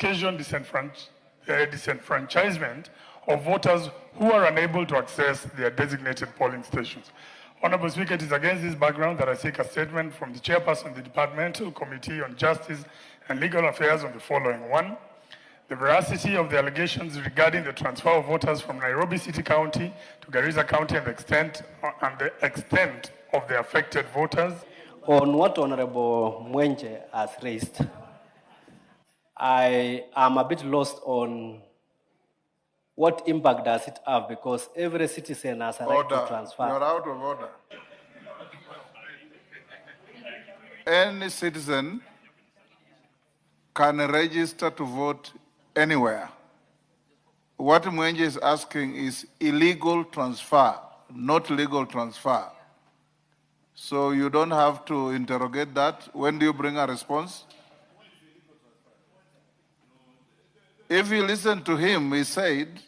occasion disenfranchisement of voters who are unable to access their designated polling stations. Honorable Speaker, it is against this background that I seek a statement from the chairperson of the Departmental Committee on Justice and Legal Affairs on the following. One, the veracity of the allegations regarding the transfer of voters from Nairobi City County to Garissa County and the extent of the affected voters. On what Honorable Mwenje has raised, I am a bit lost on what impact does it have, because every citizen has a right to transfer. You're out of order. Any citizen can register to vote anywhere. What Mwenje is asking is illegal transfer, not legal transfer. So you don't have to interrogate that. When do you bring a response? If you listen to him, he said,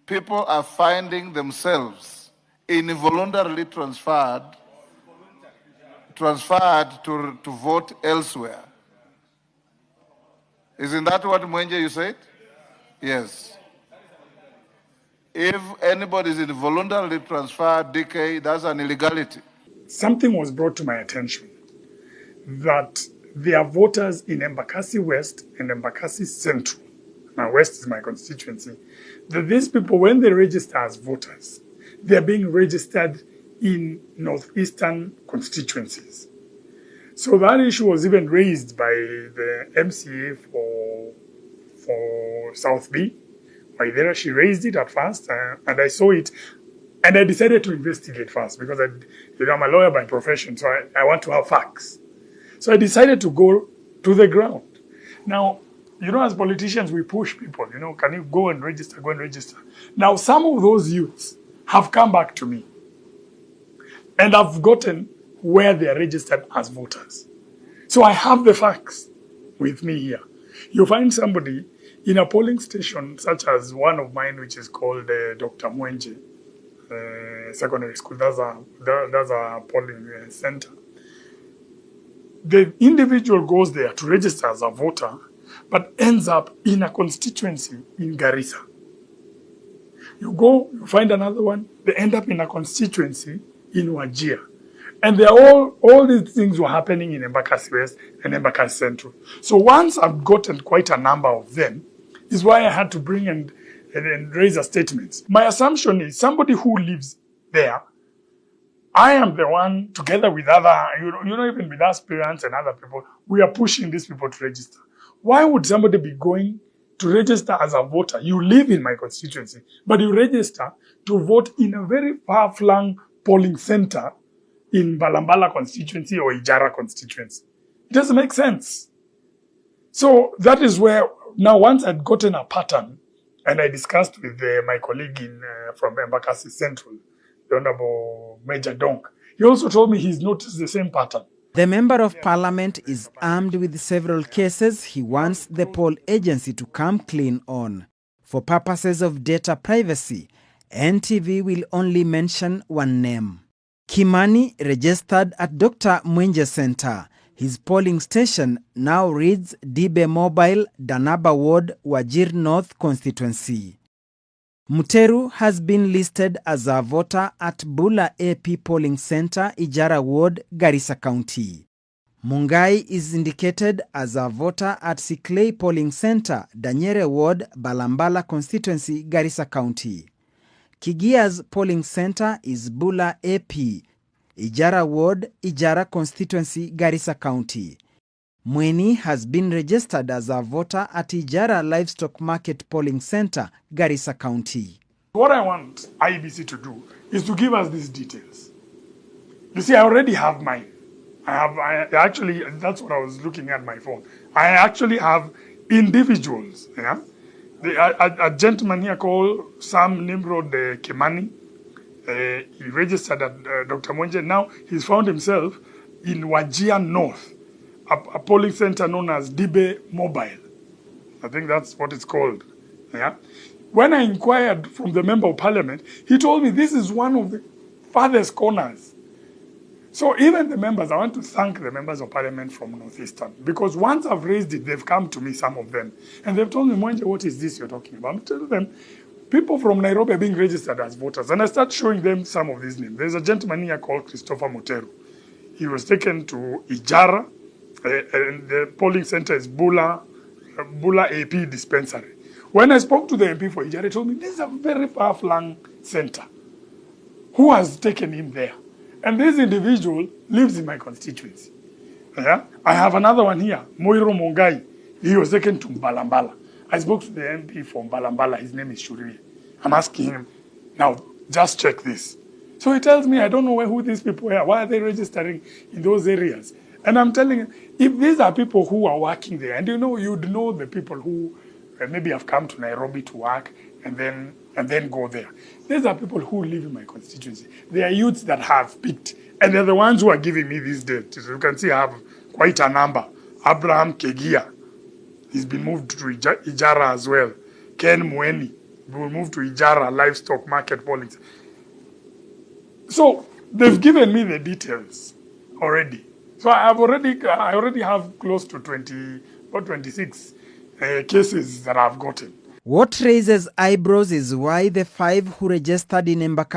people are finding themselves involuntarily transferred to vote elsewhere. Isn't that what Mwenje you said? Yes. If anybody is involuntarily transferred, DK, that's an illegality. Something was brought to my attention that there are voters in Embakasi West and Embakasi Central. Now, West is my constituency. That these people, when they register as voters, they are being registered in northeastern constituencies. So that issue was even raised by the MCA for South B. Waithera, she raised it at first, and I saw it, and I decided to investigate first because I'm a lawyer by profession, so I want to have facts. So I decided to go to the ground. Now, as politicians, we push people, can you go and register, go and register. Now, some of those youths have come back to me and have gotten where they are registered as voters. So I have the facts with me here. You find somebody in a polling station, such as one of mine, which is called Dr. Mwenje Secondary School. That's a polling center. The individual goes there to register as a voter, but ends up in a constituency in Garissa. You go, you find another one, they end up in a constituency in Wajir. And they are all these things were happening in Embakasi West and Embakasi Central. So once I've gotten quite a number of them, is why I had to bring and raise a statement. My assumption is somebody who lives there, I am the one, together with other, even with aspirants and other people, we are pushing these people to register. Why would somebody be going to register as a voter? You live in my constituency, but you register to vote in a very far-flung polling center in Balambala constituency or Ijara constituency. It doesn't make sense. So that is where, now once I'd gotten a pattern, and I discussed with my colleague from Embakasi Central, the Honorable Major Donk, he also told me he's noticed the same pattern. The Member of Parliament is armed with several cases he wants the poll agency to come clean on. For purposes of data privacy, NTV will only mention one name. Kimani registered at Dr. Mwenje Center. His polling station now reads Dibe Mobile, Danaba Ward, Wajir North constituency. Muteru has been listed as a voter at Bula AP Polling Center, Ijara Ward, Garissa County. Mungai is indicated as a voter at Siklei Polling Center, Danyere Ward, Balambala constituency, Garissa County. Kigia's polling center is Bula AP, Ijara Ward, Ijara constituency, Garissa County. Mweni has been registered as a voter at Ijara Livestock Market Polling Center, Garissa County. What I want IEBC to do is to give us these details. You see, I already have mine. I actually, that's what I was looking at my phone. I actually have individuals, yeah? A gentleman here called Sam Nimrod Kimani, he registered at Dr. Mwenje. Now he's found himself in Wajir North, a polling center known as Dibe Mobile. I think that's what it's called. Yeah. When I inquired from the Member of Parliament, he told me this is one of the farthest corners. So even the members, I want to thank the members of parliament from Northeastern, because once I've raised it, they've come to me, some of them, and they've told me, Mwenje, what is this you're talking about? I'm telling them, people from Nairobi are being registered as voters. And I start showing them some of these names. There's a gentleman here called Christopher Muteru. He was taken to Ijara, and the polling center is Bula AP dispensary. When I spoke to the MP for Ijara, he told me, this is a very far-flung center. Who has taken him there? And this individual lives in my constituency. Yeah? I have another one here, Moiro Mongai. He was taken to Mbalambala. I spoke to the MP from Mbalambala. His name is Shuri. I'm asking him, now, just check this. So he tells me, I don't know who these people are. Why are they registering in those areas? And I'm telling him, if these are people who are working there, and you'd know the people who maybe have come to Nairobi to work and then go there. These are people who live in my constituency. They are youths that have picked, and they're the ones who are giving me these dates. So you can see I have quite a number. Abraham Kegia, he's been moved to Ijara as well. Ken Mweni will move to Ijara Livestock Market Police. So they've given me the details already. So I already have close to 26 cases that I've gotten. What raises eyebrows is why the 5 who registered in Embakasi